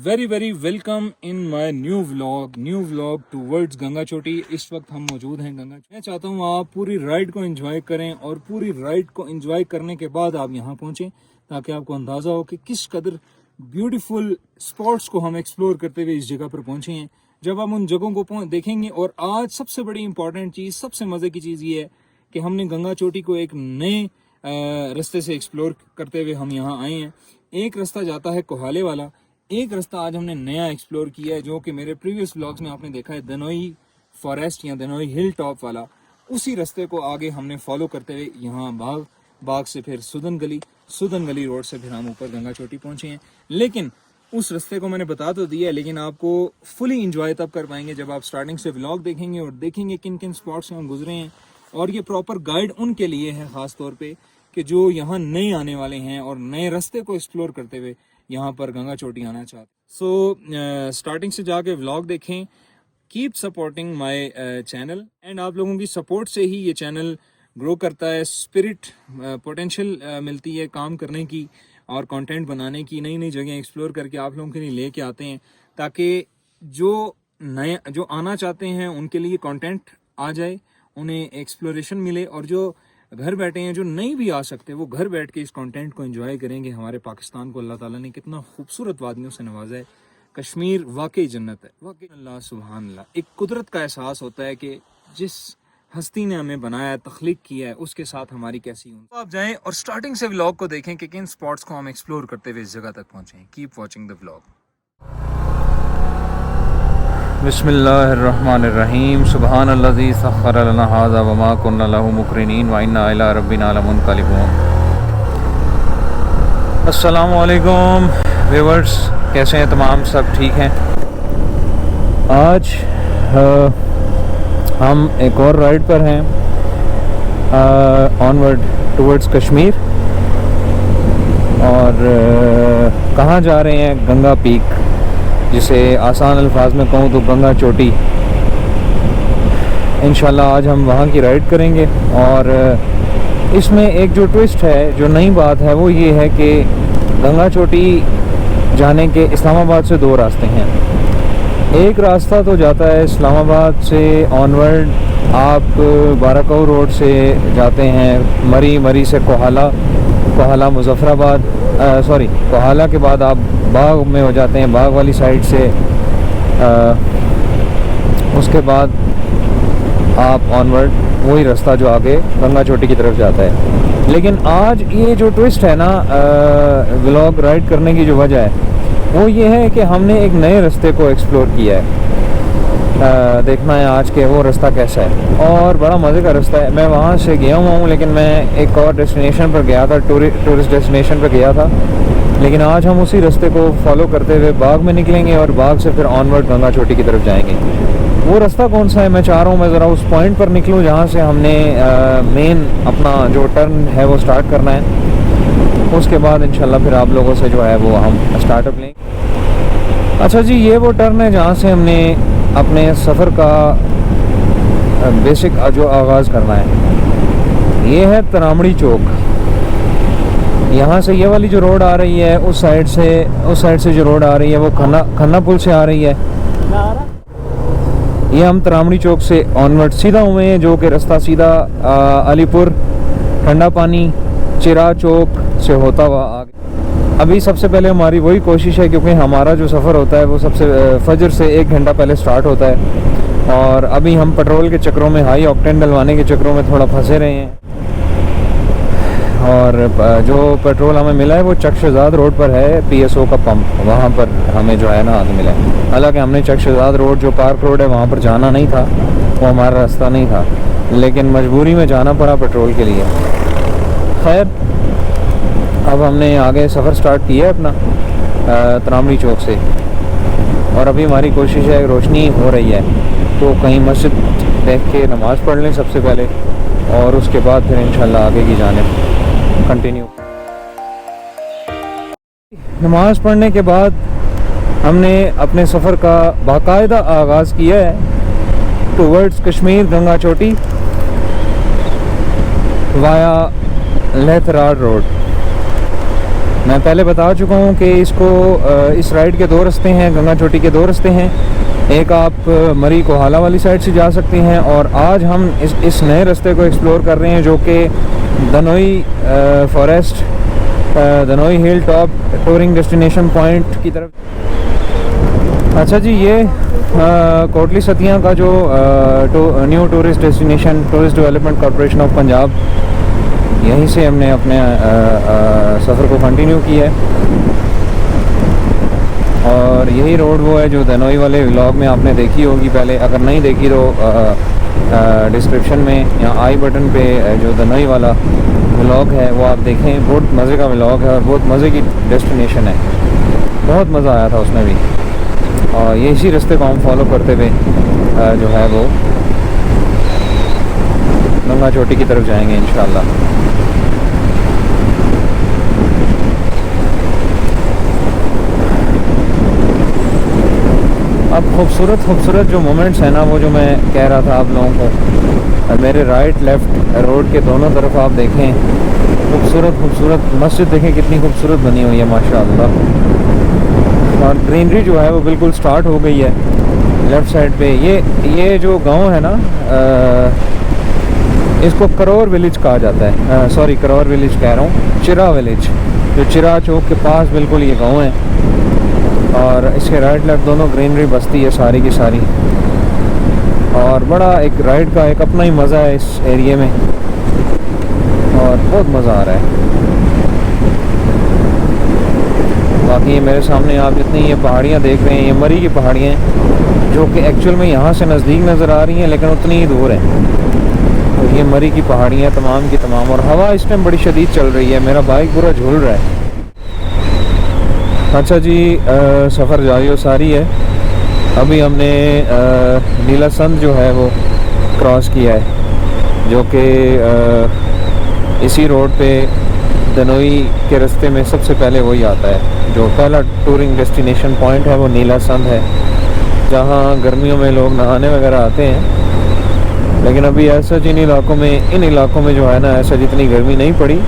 Very very welcome in my new vlog towards Ganga चोटी। इस वक्त हम मौजूद हैं गंगा चोटी। मैं चाहता हूँ आप पूरी राइड को एंजॉय करें और पूरी राइड को एंजॉय करने के बाद आप यहाँ पहुँचें ताकि आपको अंदाज़ा हो कि किस कदर ब्यूटीफुल स्पॉट्स को हम एक्सप्लोर करते हुए इस जगह पर पहुँचे हैं। जब हम उन जगहों को देखेंगे, और आज सबसे बड़ी इंपॉर्टेंट चीज़, सबसे मज़े की चीज़ ये है कि हमने गंगा चोटी को एक नए रास्ते से एक्सप्लोर करते हुए हम यहाँ आए हैं। एक रास्ता जाता है कोहाले वाला, एक रास्ता आज हमने नया एक्सप्लोर किया है जो कि मेरे प्रीवियस व्लॉग्स में आपने देखा है, दनोई फॉरेस्ट या दनोई हिल टॉप वाला। उसी रास्ते को आगे हमने फॉलो करते हुए यहाँ बाग से फिर सुदन गली रोड से फिर हम ऊपर गंगा चोटी पहुँचे हैं। लेकिन उस रास्ते को मैंने बता तो दिया है, लेकिन आपको फुली इंजॉय तब कर पाएंगे जब आप स्टार्टिंग से व्लॉग देखेंगे और देखेंगे किन किन स्पॉट्स से हम गुजरे हैं। और ये प्रॉपर गाइड उनके लिए है ख़ास तौर पे कि जो यहाँ नए आने वाले हैं और नए रास्ते को एक्सप्लोर करते हुए यहाँ पर गंगा चोटी आना चाहते। सो स्टार्टिंग से जाके व्लॉग देखें। Keep supporting my channel, and आप लोगों की सपोर्ट से ही ये चैनल ग्रो करता है। स्पिरिट पोटेंशियल मिलती है काम करने की और कंटेंट बनाने की, नई नई जगह एक्सप्लोर करके आप लोगों के लिए लेके आते हैं ताकि जो आना चाहते हैं उनके लिए कंटेंट आ जाए, उन्हें एक्सप्लोरेशन मिले, और जो घर बैठे हैं जो नहीं भी आ सकते वो घर बैठ के इस कंटेंट को एंजॉय करेंगे। हमारे पाकिस्तान को अल्लाह ताला ने कितना खूबसूरत वादियों से नवाजा है। कश्मीर वाकई जन्नत है, वाकई अल्लाह सुभान अल्लाह। एक कुदरत का एहसास होता है कि जिस हस्ती ने हमें बनाया है, तख्लीक किया है, उसके साथ हमारी कैसी हो। तो आप जाएं और स्टार्टिंग से व्लॉग को देखें कि किन स्पॉट्स को हम एक्सप्लोर करते हुए इस जगह तक पहुँचे। Keep watching the vlog. बिस्मिल्लाहिर्रहमानिर्रहीम। सुब्हानल्लज़ी सख्खर लना हाज़ा वमा कुन्ना लहू मुक़रिनीन व इन्ना इला रब्बिना लमुनक़लिबून। अस्सलामु अलैकुम व्यूअर्स, कैसे हैं तमाम? सब ठीक हैं। आज हम एक और राइड पर हैं, ऑनवर्ड टुवर्ड्स कश्मीर। और कहाँ जा रहे हैं? गंगा पीक, जिसे आसान अल्फाज में कहूँ तो गंगा चोटी। इंशाल्लाह आज हम वहाँ की राइड करेंगे। और इसमें एक जो ट्विस्ट है, जो नई बात है, वो ये है कि गंगा चोटी जाने के इस्लामाबाद से दो रास्ते हैं। एक रास्ता तो जाता है इस्लामाबाद से ऑनवर्ड, आप बाराकऊ रोड से जाते हैं मरी से कोहाला मुजफ्फराबाद, कोहाला के बाद आप बाग में हो जाते हैं, बाग वाली साइड से। उसके बाद आप ऑनवर्ड वही रास्ता जो आगे गंगा चोटी की तरफ जाता है। लेकिन आज ये जो ट्विस्ट है ना, व्लॉग राइड करने की जो वजह है वो ये है कि हमने एक नए रास्ते को एक्सप्लोर किया है। देखना है आज के वो रास्ता कैसा है, और बड़ा मज़े का रास्ता है। मैं वहाँ से गया हुआ हूँ, लेकिन मैं एक और डेस्टिनेशन पर गया था, टूरिस्ट डेस्टिनेशन पर गया था। लेकिन आज हम उसी रास्ते को फॉलो करते हुए बाग में निकलेंगे और बाग से फिर ऑनवर्ड गंगा चोटी की तरफ जाएंगे। वो रास्ता कौन सा है, मैं चाह रहा हूँ मैं ज़रा उस पॉइंट पर निकलूँ जहाँ से हमने मेन अपना जो टर्न है वो स्टार्ट करना है। उसके बाद इंशाल्लाह फिर आप लोगों से जो है वो हम स्टार्टअप लेंगे। अच्छा जी, ये वो टर्न है जहाँ से हमने अपने सफ़र का बेसिक जो आगाज़ करना है। ये है तरामड़ी चौक। यहाँ से ये वाली जो रोड आ रही है, उस साइड से जो रोड आ रही है वो खन्ना पुल से आ रही है। ये हम तरामड़ी चौक से ऑनवर्ड सीधा हुए हैं, जो कि रास्ता सीधा अलीपुर, ठंडा पानी, चिरा चौक से होता हुआ आगे। अभी सबसे पहले हमारी वही कोशिश है, क्योंकि हमारा जो सफ़र होता है वो सबसे फजर से 1 घंटा पहले स्टार्ट होता है। और अभी हम पेट्रोल के चक्रों में, हाई ऑक्टेन डलवाने के चक्रों में थोड़ा फंसे रहे हैं। और जो पेट्रोल हमें मिला है वो चक शहजाद रोड पर है, PSO का पंप, वहाँ पर हमें जो है ना आगे मिला है। हालांकि हमने चक शहजाद रोड जो पार्क रोड है वहाँ पर जाना नहीं था, वो हमारा रास्ता नहीं था, लेकिन मजबूरी में जाना पड़ा पेट्रोल के लिए। खैर, अब हमने आगे सफ़र स्टार्ट किया है अपना तरामड़ी चौक से, और अभी हमारी कोशिश है, रोशनी हो रही है तो कहीं मस्जिद देख के नमाज़ पढ़ लें सबसे पहले, और उसके बाद फिर इंशाल्लाह आगे की जानिब कंटिन्यू। नमाज़ पढ़ने के बाद हमने अपने सफ़र का बाकायदा आगाज़ किया है टुवर्ड्स कश्मीर गंगा चोटी वाया लेथराड रोड। मैं पहले बता चुका हूँ कि इसको इस राइड के दो रास्ते हैं, गंगा चोटी के दो रास्ते हैं। एक आप मरी कोहाला वाली साइड से जा सकते हैं, और आज हम इस नए रास्ते को एक्सप्लोर कर रहे हैं जो कि Dhanoi forest, Dhanoi hill top touring destination point की तरफ। अच्छा जी, ये कोटली सतियाँ का जो new tourist destination, tourist development corporation of Punjab, यहीं से हमने अपने सफ़र को कंटिन्यू किया है। और यही रोड वो है जो धनोई वाले व्लॉग में आपने देखी होगी पहले। अगर नहीं देखी तो डिस्क्रिप्शन में या आई बटन पे जो धनोई वाला व्लॉग है वो आप देखें। बहुत मज़े का व्लॉग है और बहुत मज़े की डेस्टिनेशन है, बहुत मज़ा आया था उसमें भी। और ये इसी रास्ते को हम फॉलो करते हुए जो है वो गंगा चोटी की तरफ जाएंगे इंशाल्लाह। अब खूबसूरत जो मोमेंट्स हैं ना, वो जो मैं कह रहा था आप लोगों को, मेरे राइट लेफ़्ट रोड के दोनों तरफ आप देखें खूबसूरत मस्जिद देखें कितनी खूबसूरत बनी हुई है माशाअल्लाह। और ग्रीनरी जो है वो बिल्कुल स्टार्ट हो गई है लेफ़्ट साइड पे। ये जो गांव है ना, इसको करोर विलेज कहा जाता है। सॉरी, करोर विलेज कह रहा हूँ, चिरा विलेज, जो चिरा चौक के पास बिल्कुल ये गांव है। और इसके राइट लेफ्ट दोनों ग्रीनरी बस्ती है सारी की सारी। और बड़ा एक राइड का एक अपना ही मज़ा है इस एरिए में, और बहुत मज़ा आ रहा है। बाकी ये मेरे सामने आप जितनी ये पहाड़ियाँ देख रहे हैं, ये मरी की पहाड़ियाँ हैं जो कि एक्चुअल में यहाँ से नज़दीक नज़र आ रही हैं लेकिन उतनी ही दूर है। तो ये मरी की पहाड़ियाँ तमाम की तमाम। और हवा इस टाइम बड़ी शदीद चल रही है, मेरा बाइक पूरा झूल रहा है। अच्छा जी, सफ़र जारी और सारी है। अभी हमने नीला संद जो है वो क्रॉस किया है, जो कि इसी रोड पे धनोई के रास्ते में सबसे पहले वही आता है। जो पहला टूरिंग डेस्टिनेशन पॉइंट है वो नीला संद है, जहाँ गर्मियों में लोग नहाने वगैरह आते हैं। लेकिन अभी ऐसा इन इलाकों में जो है ना, ऐसा जितनी गर्मी नहीं पड़ी,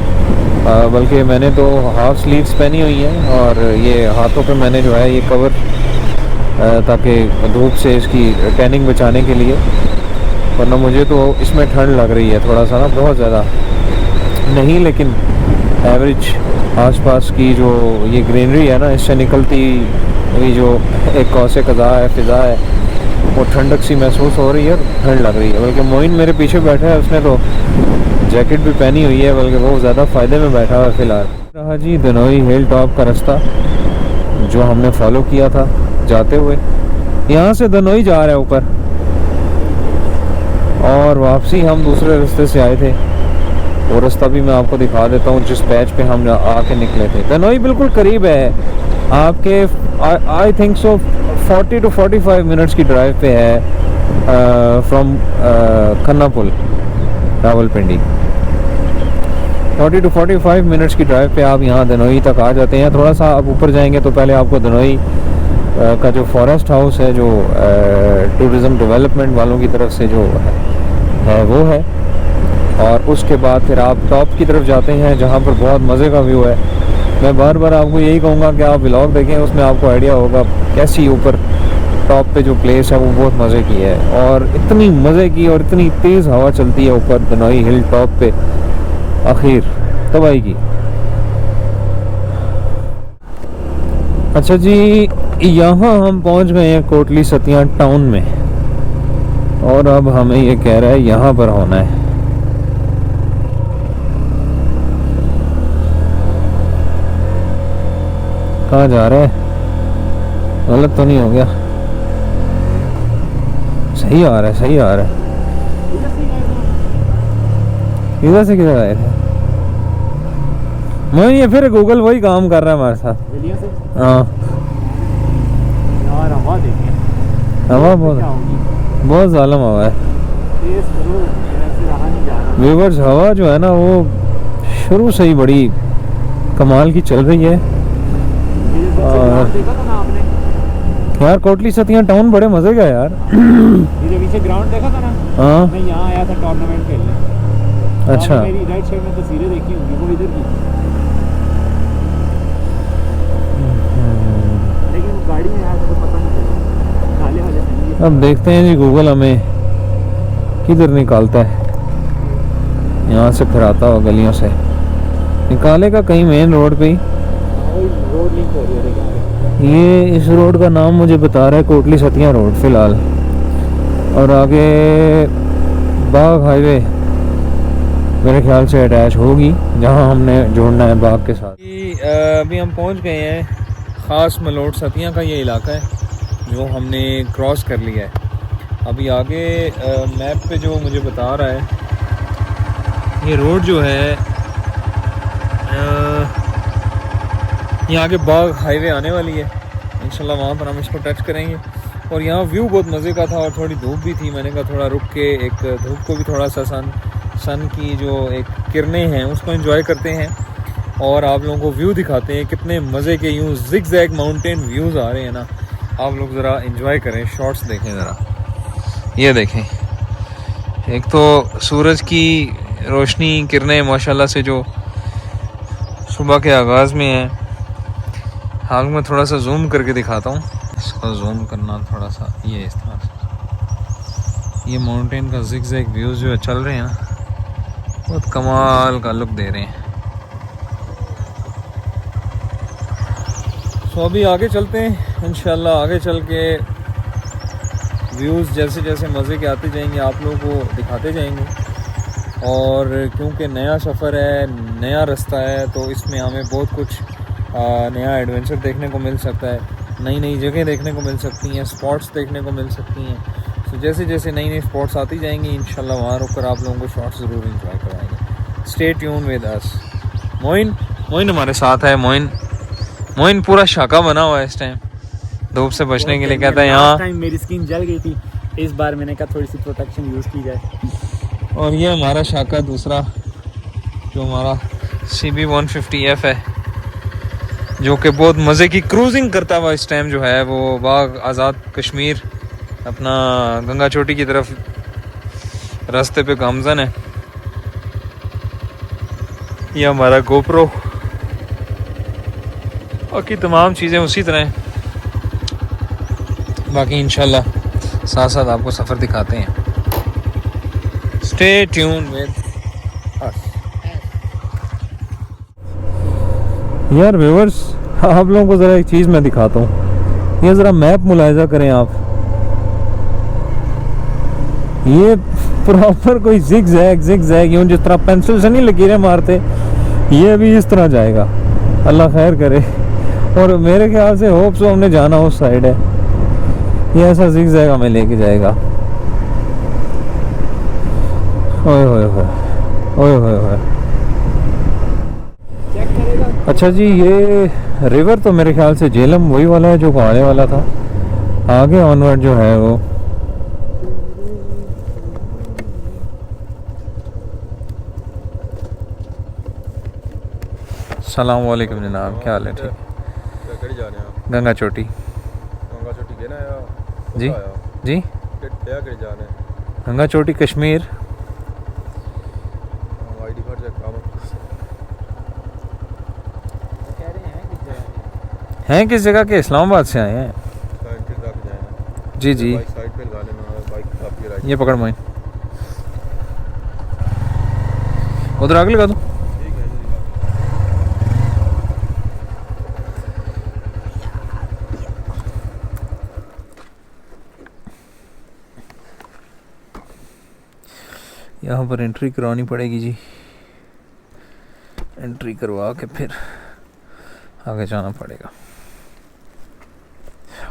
बल्कि मैंने तो हाफ स्लीव्स पहनी हुई हैं। और ये हाथों पे मैंने जो है ये कवर, ताकि धूप से इसकी टैनिंग बचाने के लिए। वरना मुझे तो इसमें ठंड लग रही है थोड़ा सा ना, बहुत ज़्यादा नहीं लेकिन एवरेज। आसपास की जो ये ग्रीनरी है ना, इससे निकलती हुई जो एक कौसे फ़िज़ा है, वो ठंडक सी महसूस हो रही है, ठंड लग रही है। बल्कि मोइन मेरे पीछे बैठा है, उसने तो जैकेट भी पहनी हुई है, बल्कि वो ज़्यादा फ़ायदे में बैठा हुआ है फ़िलहाल। रहा जी धनोई हिल टॉप का रास्ता जो हमने फॉलो किया था जाते हुए। यहाँ से धनोई जा रहा है ऊपर, और वापसी हम दूसरे रास्ते से आए थे। वो रास्ता भी मैं आपको दिखा देता हूँ जिस पैच पे हम आके निकले थे। धनोई बिल्कुल करीब है आपके, I think so 40 to 45 minutes की ड्राइव पे है from Khanna Pul Rawalpindi. 40 to 45 minutes की ड्राइव पे आप यहाँ धनोई तक आ जाते हैं। थोड़ा सा आप ऊपर जाएंगे तो पहले आपको धनोई का जो फॉरेस्ट हाउस है, जो टूरिज़म डेवलपमेंट वालों की तरफ से जो है वो है। और उसके बाद फिर आप टॉप की तरफ जाते हैं जहाँ पर बहुत मज़े का व्यू है। मैं बार बार आपको यही कहूँगा कि आप व्लॉग देखें, उसमें आपको आइडिया होगा कैसी ऊपर टॉप पे जो प्लेस है वो बहुत मज़े की है। और इतनी मज़े की और इतनी तेज़ हवा चलती है ऊपर धनोई हिल टॉप पे, आखिर तबाही की। अच्छा जी, यहाँ हम पहुँच गए हैं कोटली सतियाँ टाउन में, और अब हमें ये कह रहा है यहाँ पर होना है। कहाँ जा रहा है? गलत तो नहीं हो गया? सही आ रहा है, सही आ रहा है। इधर से किधर आए थे? मैं ये फिर गूगल वही काम कर रहा है हमारे साथ। हाँ यार हवा देखें, हवा बहुत ज़ालिम हवा है। व्यूअर्स, हवा जो है ना वो शुरू से ही बड़ी कमाल की चल रही है। और देखा था ना आपने? यार कोटली सतियाँ टाउन बड़े मज़े का यार। ये पीछे ग्राउंड देखा था ना? हाँ मैं यहाँ आया था टूर्नामेंट खेलने। अच्छा, मेरी राइट साइड में तस्वीरें देखी होंगी, वो इधर की। गाड़ी में आया तो पता नहीं चला, नाले वाले से नहीं। अब देखते हैं जी गूगल हमें किधर निकालता है, यहाँ से फिर आता हुआ गलियों से निकालेगा कहीं मेन रोड पे ही। रोड लिंक हो रही है देखा। ये इस रोड का नाम मुझे बता रहा है कोटली सतिया रोड फ़िलहाल, और आगे बाग हाईवे मेरे ख्याल से अटैच होगी जहाँ हमने जोड़ना है बाग के साथ। अभी हम पहुँच गए हैं ख़ास मलोट सतिया का ये इलाका है जो हमने क्रॉस कर लिया है। अभी आगे मैप पे जो मुझे बता रहा है ये रोड जो है ये आगे बाग हाईवे आने वाली है इंशाल्लाह, वहाँ पर हम इसको टच करेंगे। और यहाँ व्यू बहुत मज़े का था और थोड़ी धूप भी थी, मैंने कहा थोड़ा रुक के एक धूप को भी थोड़ा सा सन की जो एक किरणें हैं उसको एंजॉय करते हैं और आप लोगों को व्यू दिखाते हैं। कितने मज़े के यूँ जिग जैग माउंटेन व्यूज़ आ रहे हैं ना, आप लोग ज़रा एंजॉय करें, शॉट्स देखें ज़रा, ये देखें। एक तो सूरज की रोशनी किरणें माशाल्लाह से जो सुबह के आगाज़ में है। हाल मैं थोड़ा सा जूम करके दिखाता हूँ, इसको जूम करना थोड़ा सा, ये इस तरह से ये माउंटेन का जिग जैग व्यूज़ जो चल रहे हैं ना बहुत कमाल का लुक दे रहे हैं। तो अभी आगे चलते हैं इंशाल्लाह, आगे चल के व्यूज़ जैसे जैसे मज़े के आते जाएंगे आप लोगों को दिखाते जाएंगे। और क्योंकि नया सफ़र है, नया रास्ता है, तो इसमें हमें बहुत कुछ नया एडवेंचर देखने को मिल सकता है, नई नई जगह देखने को मिल सकती हैं, स्पॉट्स देखने को मिल सकती हैं। तो जैसे जैसे नई नई स्पॉट्स आती जाएंगी इंशाल्लाह वहाँ रुककर आप लोगों को शॉट्स ज़रूर एंजॉय करवाएंगे। Stay tune with us. Moin हमारे साथ है। मोइन पूरा शाका बना हुआ है इस टाइम धूप से बचने के लिए, कहता है यहाँ टाइम मेरी स्किन जल गई थी, इस बार मैंने कहा थोड़ी सी प्रोटेक्शन यूज़ की जाए। और ये हमारा शाका दूसरा जो हमारा CB150F है जो कि बहुत मज़े की क्रूजिंग करता हुआ इस टाइम जो है वो बाग आज़ाद कश्मीर अपना गंगा चोटी की तरफ रास्ते पे गामजन है। ये हमारा गोप्रो, बाकी तमाम चीज़ें उसी तरह हैं। बाकी इंशाल्लाह साथ साथ आपको सफ़र दिखाते हैं। स्टे ट्यून विद अस। यार व्यूअर्स, आप लोगों को ज़रा एक चीज़ मैं दिखाता हूँ, ये ज़रा मैप मुलाहिजा करें आप, ये प्रॉपर कोई जिग जैग यूँ जिस तरह पेंसिल से नहीं लकीरें मारते, ये भी इस तरह जाएगा, अल्लाह खैर करे। और मेरे ख्याल से होप सो हमने जाना उस साइड है, ये ऐसा जिग जैग हमें लेके जाएगा। ओए होए होए ओए होए होए। अच्छा जी, ये रिवर तो मेरे ख्याल से झेलम वही वाला है जो आने वाला था, आगे ऑनवर्ड जो है वो अस्सलाम वालेकुम जनाब, क्या हाल है? ठीक, गंगा चोटी गए ना या जी आया? जी के जाने गंगा चोटी कश्मीर। आईडी कार्ड चेक काम हैं किस जगह के? इस्लामाबाद से आए हैं। साइड पे जाके जाए जी जी, बाइक साइड पे लगा लेना, बाइक आपकी राइट। ये पकड़ मोइन, उधर आगे लगा दूँ। ठीक है जी। यहाँ पर एंट्री करवानी पड़ेगी जी, एंट्री करवा के फिर आगे जाना पड़ेगा।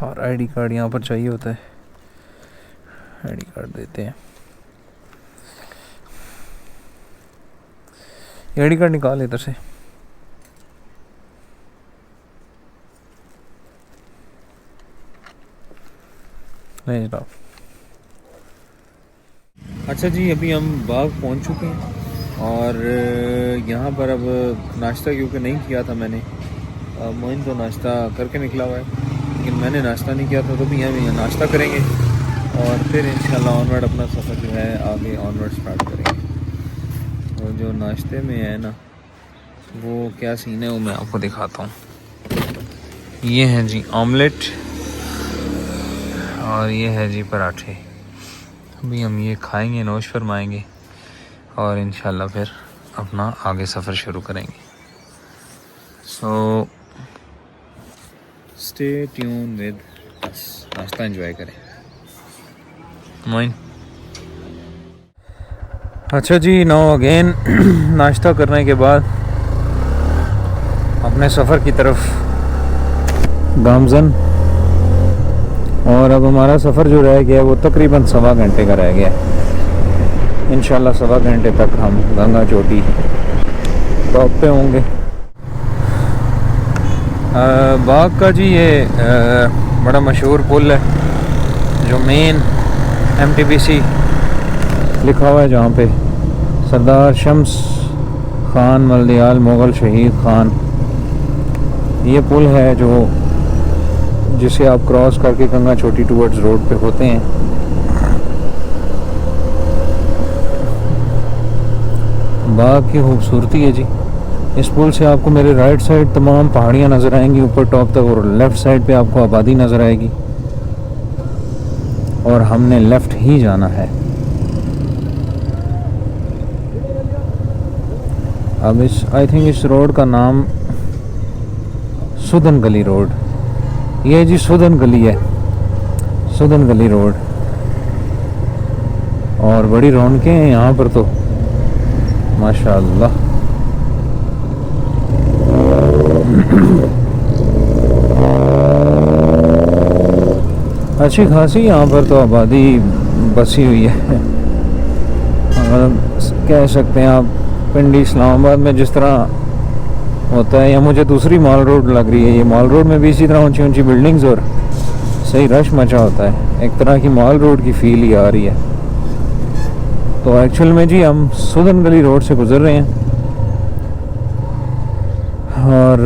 और आईडी कार्ड यहाँ पर चाहिए होता है, आईडी कार्ड देते हैं। ये आईडी कार्ड निकाल इधर से। नहीं जनाब। अच्छा जी, अभी हम बाग पहुंच चुके हैं और यहाँ पर अब नाश्ता क्योंकि नहीं किया था मैंने, मोइन तो नाश्ता करके निकला हुआ है लेकिन मैंने नाश्ता नहीं किया था, तो भी हम यहाँ नाश्ता करेंगे और फिर इंशाल्लाह ऑनवर्ड अपना सफ़र जो है आगे ऑनवर्ड स्टार्ट करेंगे। और जो नाश्ते में है ना वो क्या सीन है वो मैं आपको दिखाता हूँ। ये हैं जी ऑमलेट और ये है जी पराठे। अभी हम ये खाएंगे, नोश फरमाएंगे और इंशाल्लाह फिर अपना आगे सफ़र शुरू करेंगे। सो स्टे ट्यून विद अस। नाश्ता एंजॉय करें। मोइन। अच्छा जी, नाउ अगेन नाश्ता करने के बाद अपने सफ़र की तरफ गामजन। और अब हमारा सफ़र जो रह गया वो तकरीबन 1.25 घंटे का रह गया है। इंशाल्लाह 1.25 घंटे तक हम गंगा चोटी टॉप पे होंगे। बाग का जी ये बड़ा मशहूर पुल है जो मेन MTBC लिखा हुआ है, जहाँ पे सरदार शम्स खान मल्दियाल मुग़ल शहीद खान, ये पुल है जो जिसे आप क्रॉस करके गंगा चोटी टूवर्ड्स रोड पे होते हैं। बाग की खूबसूरती है जी। इस पुल से आपको मेरे राइट साइड तमाम पहाड़ियाँ नज़र आएंगी ऊपर टॉप तक, और लेफ़्ट साइड पे आपको आबादी नज़र आएगी। और हमने लेफ़्ट ही जाना है। अब आई थिंक इस रोड का नाम सुदन गली रोड, ये जी सुदन गली है, सुदन गली रोड। और बड़ी रौनकें हैं यहाँ पर तो माशाअल्लाह। अच्छी खासी यहाँ पर तो आबादी बसी हुई है। कह सकते हैं आप पिंडी इस्लामाबाद में जिस तरह होता है, या मुझे दूसरी मॉल रोड लग रही है। ये मॉल रोड में भी इसी तरह ऊंची ऊंची बिल्डिंग्स और सही रश मचा होता है। एक तरह की मॉल रोड की फील ही आ रही है। तो एक्चुअल में जी हम सुदन गली रोड से गुजर रहे हैं। और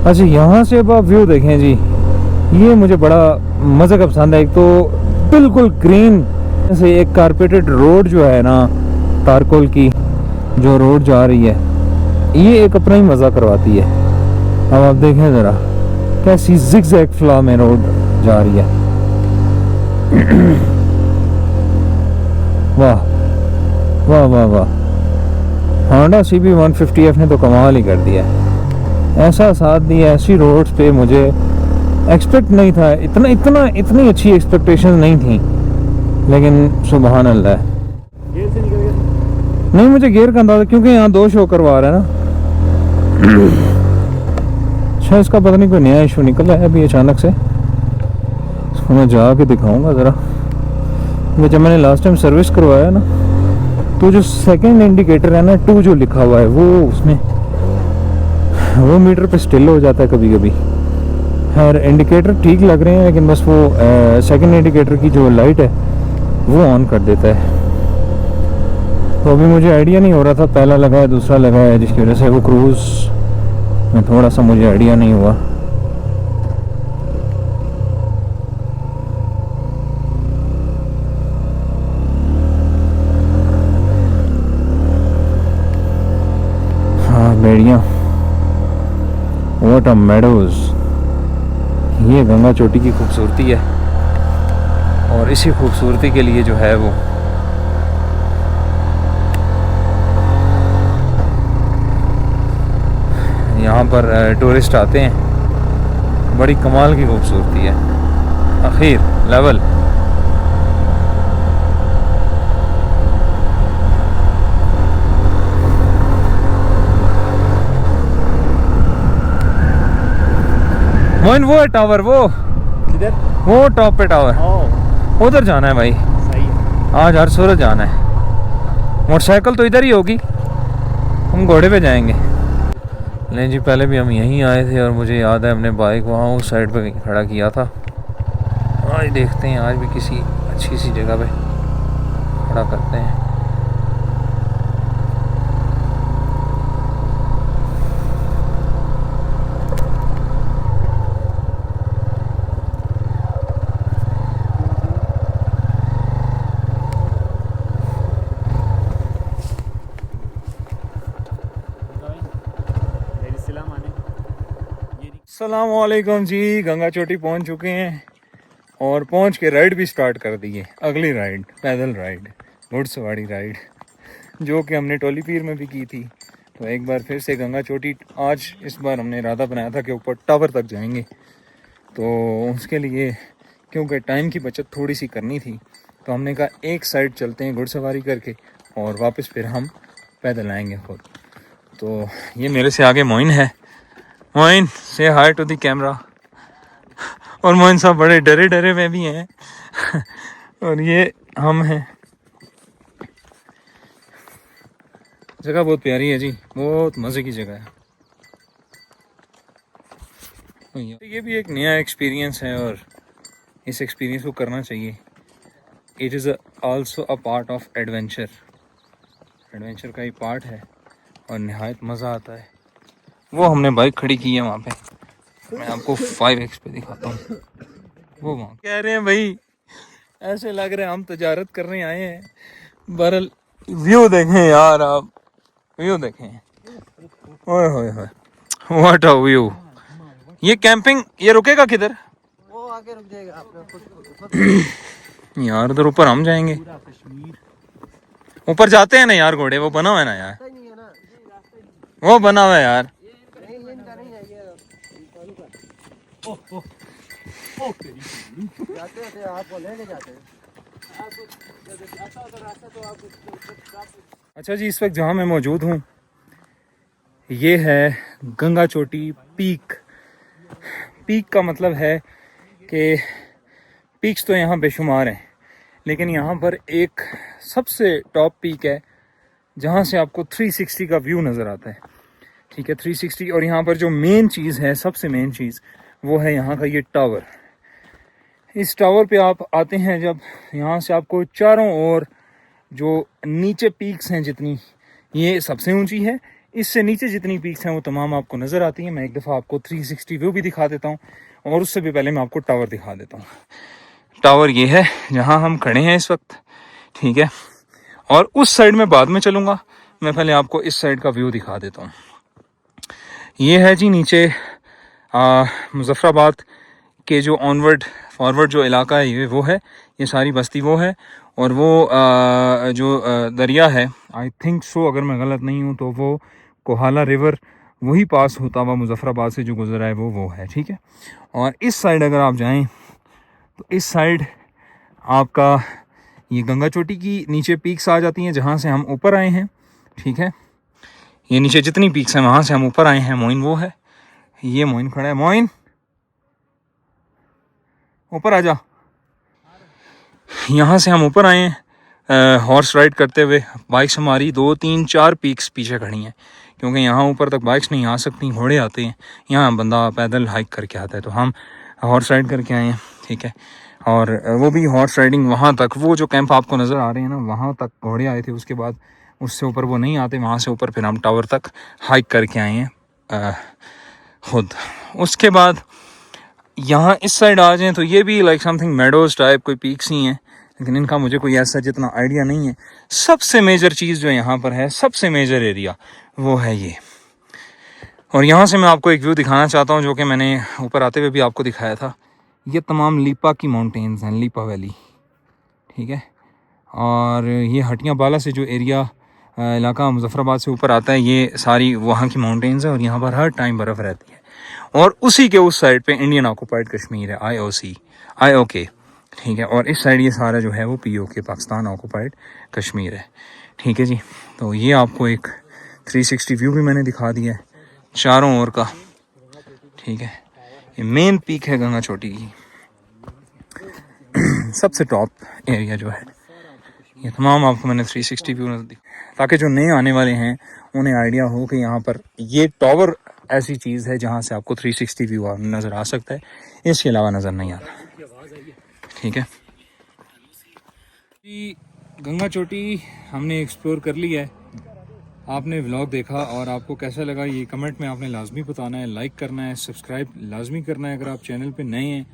अच्छा, यहाँ से अब आप व्यू देखें जी, ये मुझे बड़ा मज़े का पसंद है। एक तो बिल्कुल ग्रीन से एक कारपेटेड रोड जो है ना, तारकोल की जो रोड जा रही है, ये एक अपना ही मज़ा करवाती है। अब आप देखें ज़रा कैसी ज़िगज़ैग फ्लो में रोड जा रही है। वाह वाह वाह वाह। होंडा CB 150F ने तो कमाल ही कर दिया है। ऐसा साथ दिया ऐसी रोड्स पे, मुझे एक्सपेक्ट नहीं था। इतनी अच्छी एक्सपेक्टेशन नहीं थी, लेकिन सुबहान अल्लाह। गेयर से निकल गया? नहीं, मुझे गियर का अंदाज़ा, क्योंकि यहाँ 2 शो करवा रहा है ना। अच्छा, इसका पता नहीं कोई नया इशू निकला है अभी अचानक से। इसको मैं जाके दिखाऊंगा ज़रा। जब मैंने लास्ट टाइम सर्विस करवाया ना, तो जो सेकंड इंडिकेटर है ना 2 जो लिखा हुआ है, वो उसमें वो मीटर पे स्टिल हो जाता है कभी कभी। खैर इंडिकेटर ठीक लग रहे हैं, लेकिन बस वो सेकंड इंडिकेटर की जो लाइट है वो ऑन कर देता है। तो अभी मुझे आइडिया नहीं हो रहा था पहला लगा है दूसरा लगा है, जिसकी वजह से वो क्रूज़ में थोड़ा सा मुझे आइडिया नहीं हुआ। हाँ बेड़ियाँ, व्हाट अ मेडोज। ये गंगा चोटी की खूबसूरती है, और इसी खूबसूरती के लिए जो है वो यहाँ पर टूरिस्ट आते हैं। बड़ी कमाल की खूबसूरती है। आखिर लेवल मोइन, वो है टावर, वो किधर? वो टॉप पे टावर, ओह उधर जाना है भाई। सही है। आज हर सूरत जाना है। मोटरसाइकिल तो इधर ही होगी, हम घोड़े पे जाएंगे। नहीं जी, पहले भी हम यहीं आए थे और मुझे याद है हमने बाइक वहाँ उस साइड पे खड़ा किया था। आज देखते हैं, आज भी किसी अच्छी सी जगह पे खड़ा करते हैं। अस्सलामुअलैकुम जी, गंगा चोटी पहुंच चुके हैं। और पहुंच के राइड भी स्टार्ट कर दी है। अगली राइड पैदल राइड, घुड़सवारी राइड, जो कि हमने टोली पीर में भी की थी। तो एक बार फिर से गंगा चोटी, आज इस बार हमने इरादा बनाया था कि ऊपर टावर तक जाएंगे। तो उसके लिए क्योंकि टाइम की बचत थोड़ी सी करनी थी, तो हमने कहा एक साइड चलते हैं घुड़सवारी करके और वापस फिर हम पैदल आएंगे खुद। तो ये मेरे से आगे मोइन है। मोइन से हाय टू द कैमरा। और मोइन साहब बड़े डरे डरे में भी हैं और ये हम हैं। जगह बहुत प्यारी है जी, बहुत मज़े की जगह है। ये भी एक नया एक्सपीरियंस है और इस एक्सपीरियंस को करना चाहिए। It is also a part of adventure, adventure का ही पार्ट है और नहायत मज़ा आता है। वो हमने बाइक खड़ी की है वहाँ पे, मैं आपको 5x पे दिखाता हूँ। वो वहाँ कह रहे हैं भाई ऐसे लग रहे हैं हम तजारत करने आए हैं। बहरहाल व्यू देखें यार, आप व्यू देखें, ओए होए होए, व्हाट अ व्यू। ये कैंपिंग ये रुकेगा किधर? वो आगे रुक जाएगा आपका यार उधर ऊपर हम जाएंगे, ऊपर जाते हैं ना यार, घोड़े वो बना हुआ है ना यार, नहीं है ना, वो बना हुआ है यार। नहीं इनका नहीं है ये जाते होते आपको लेके जाते हैं। अच्छा जी, इस वक्त जहाँ मैं मौजूद हूँ ये है गंगा चोटी पीक। पीक का मतलब है कि पीक्स तो यहाँ बेशुमार हैं, लेकिन यहाँ पर एक सबसे टॉप पीक है जहाँ से आपको 360 का व्यू नज़र आता है। ठीक है, 360। और यहाँ पर जो मेन चीज़ है, सबसे मेन चीज़ वो है यहाँ का ये टावर। इस टावर पे आप आते हैं जब, यहाँ से आपको चारों ओर जो नीचे पीक्स हैं जितनी, ये सबसे ऊंची है, इससे नीचे जितनी पीक्स हैं वो तमाम आपको नज़र आती हैं। मैं एक दफ़ा आपको 360 व्यू भी दिखा देता हूँ और उससे भी पहले मैं आपको टावर दिखा देता हूँ। टावर ये है जहाँ हम खड़े हैं इस वक्त। ठीक है, और उस साइड में बाद में चलूँगा, मैं पहले आपको इस साइड का व्यू दिखा देता हूँ। ये है जी नीचे मुजफ्फराबाद के जो ऑनवर्ड फॉरवर्ड जो इलाका है ये वो है, ये सारी बस्ती वो है। और वो जो दरिया है, आई थिंक सो, अगर मैं गलत नहीं हूँ तो वो कोहाला रिवर वही पास होता हुआ मुजफ्फराबाद से जो गुजरा है वो है। ठीक है, और इस साइड अगर आप जाएं तो इस साइड आपका ये गंगा चोटी की नीचे पीक्स आ जाती हैं जहाँ से हम ऊपर आए हैं। ठीक है, ये नीचे जितनी पीक्स हैं वहाँ से हम ऊपर आए हैं। मोइन वो है, ये मोइन खड़ा है। मोइन ऊपर आ जा। यहाँ से हम ऊपर आए हैं हॉर्स राइड करते हुए। बाइक्स हमारी 2 3 4 पीक्स पीछे खड़ी हैं, क्योंकि यहाँ ऊपर तक बाइक्स नहीं आ सकती, घोड़े आते हैं। यहाँ बंदा पैदल हाइक करके आता है, तो हम हॉर्स राइड करके आए हैं। ठीक है, और वो भी हॉर्स राइडिंग वहाँ तक, वो जो कैंप आपको नज़र आ रहे हैं ना, वहाँ तक घोड़े आए थे। उसके बाद उससे ऊपर वो नहीं आते, वहाँ से ऊपर फिर हम टावर तक हाइक करके आए हैं खुद। उसके बाद यहाँ इस साइड आ जाएं तो ये भी लाइक समथिंग मेडोज टाइप कोई पीक्स ही हैं, लेकिन इनका मुझे कोई ऐसा जितना आइडिया नहीं है। सबसे मेजर चीज़ जो यहाँ पर है, सबसे मेजर एरिया वो है ये। और यहाँ से मैं आपको एक व्यू दिखाना चाहता हूँ जो कि मैंने ऊपर आते हुए भी आपको दिखाया था। ये तमाम लीपा की माउंटेन्स हैं, लीपा वैली। ठीक है, और ये हटियाँ बाला से जो एरिया इलाका मुजफ्फराबाद से ऊपर आता है, ये सारी वहाँ की माउंटेन्स हैं और यहाँ पर हर टाइम बर्फ़ रहती है। और उसी के उस साइड पे इंडियन ऑक्यूपाइड कश्मीर है, IOK। ठीक है, और इस साइड ये सारा जो है वो POK, पाकिस्तान ऑक्यूपाइड कश्मीर है। ठीक है जी, तो ये आपको एक 360 व्यू भी मैंने दिखा दिया है चारों ओर का। ठीक है, ये मेन पीक है गंगा चोटी की, सबसे टॉप एरिया जो है। ये तमाम आपको मैंने 360 व्यू दी, ताकि जो नए आने वाले हैं उन्हें आइडिया हो कि यहाँ पर ये टावर ऐसी चीज़ है जहाँ से आपको 360 व्यू नज़र आ सकता है, इसके अलावा नज़र नहीं आता। ठीक है जी, गंगा चोटी हमने एक्सप्लोर कर लिया है। आपने व्लॉग देखा और आपको कैसा लगा ये कमेंट में आपने लाजमी बताना है, लाइक करना है, सब्सक्राइब लाजमी करना है अगर आप चैनल पे नए हैं।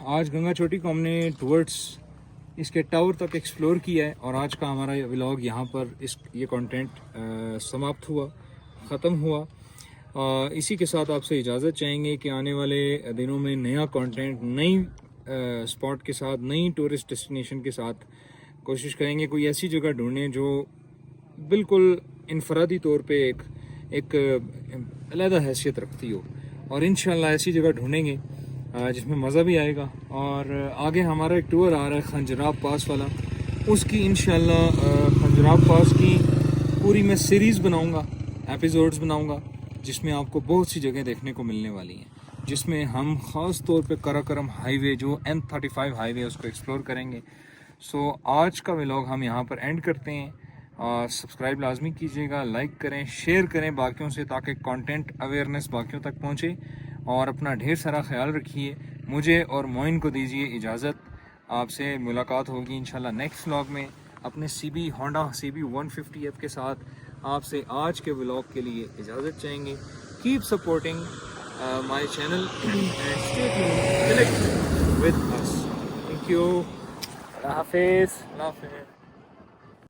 आज गंगा चोटी को हमने टुवर्ड्स इसके टावर तक एक्सप्लोर किया है और आज का हमारा व्लॉग यहाँ पर ये कंटेंट समाप्त हुआ, ख़त्म हुआ। इसी के साथ आपसे इजाज़त चाहेंगे कि आने वाले दिनों में नया कंटेंट, नई स्पॉट के साथ, नई टूरिस्ट डेस्टिनेशन के साथ कोशिश करेंगे कोई ऐसी जगह ढूंढें जो बिल्कुल इनफरादी तौर पे एक अलहदा हैसियत रखती हो, और इंशाल्लाह ऐसी जगह ढूंढेंगे जिसमें मज़ा भी आएगा। और आगे हमारा एक टूर आ रहा है खंजराब पास वाला, उसकी इंशाल्लाह खंजराब पास की पूरी मैं सीरीज़ बनाऊंगा, एपिसोड्स बनाऊंगा, जिसमें आपको बहुत सी जगह देखने को मिलने वाली हैं, जिसमें हम ख़ास तौर पे कराकरम हाईवे जो N35 हाईवे है उसको एक्सप्लोर करेंगे। सो आज का व्लॉग हम यहाँ पर एंड करते हैं। सब्सक्राइब लाजमी कीजिएगा, लाइक करें, शेयर करें बाकियों से, ताकि कंटेंट अवेयरनेस बाकियों तक पहुँचे। और अपना ढेर सारा ख्याल रखिए। मुझे और मोइन को दीजिए इजाज़त, आपसे मुलाकात होगी इंशाल्लाह नेक्स्ट व्लॉग में अपने होंडा CB 150F के साथ। आपसे आज के व्लॉग के लिए इजाज़त चाहेंगे। Keep supporting my channel and stay tuned with us. Thank you. हाफिज़। अल्लाह हाफ़िज़।